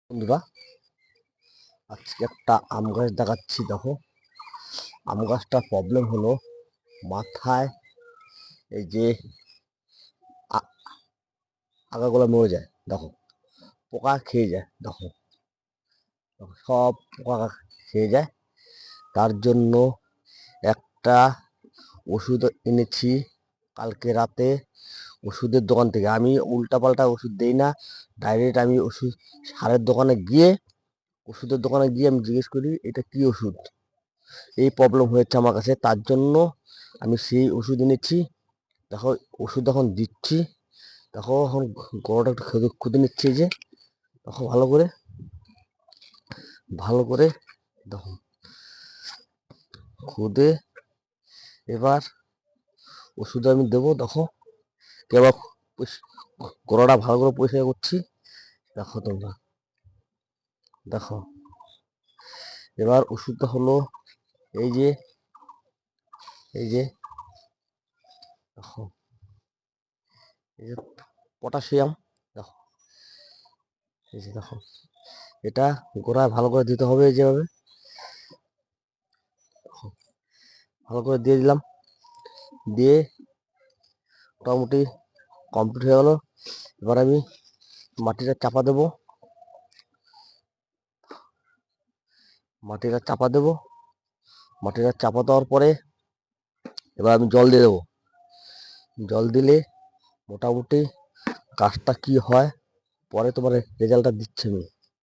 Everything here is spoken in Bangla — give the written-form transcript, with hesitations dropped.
বন্ধুরা, আজকে একটা আম গাছ দেখাচ্ছি। দেখো, আম গাছটার প্রবলেম হলো মাথায় এই যে আগাগুলো মরে যায়। দেখো, পোকা খেয়ে যায়। দেখো, সব পোকা খেয়ে যায়। তার জন্য একটা ওষুধ এনেছি কালকে রাতে ওষুধের দোকান থেকে। আমি উল্টাপাল্টা ওষুধ দেই না, ডাইরেক্ট আমি সারের দোকানে গিয়ে ওষুধের দোকানে গিয়ে আমি জিজ্ঞেস করি এটা কি ওষুধ, এই প্রবলেম হয়েছে আমার কাছে। তার জন্য আমি সেই ওষুধ এনেছি। দেখো, ওষুধ এখন দিচ্ছি। দেখো, এখন গলাটা একটু খুদে নিচ্ছে। যে দেখো, ভালো করে ভালো করে দেখো খুদে। এবার ওষুধ আমি দেবো। দেখো, এবার গলাটা ভালো করে পরিষ্কার করছি। দেখো তোমরা, দেখো, এবার ওষুধটা হলো এই যে এই যে দেখো, এই যে পটাশিয়াম। দেখো, এই যে দেখো, এটা গোড়ায় ভালো করে দিতে হবে। যেভাবে ভালো করে দিয়ে দিলাম, দিয়ে মোটামুটি কমপ্লিট হয়ে গেল। এবার আমি মাটিটা চাপা দেবো। মাটিটা চাপা দেবো মাটিটা চাপা দেওয়ার পরে এবার আমি জল দিয়ে দেবো। জল দিলে মোটামুটি গাছটা কি হয় পরে তোমার রেজাল্টটা দিচ্ছি আমি।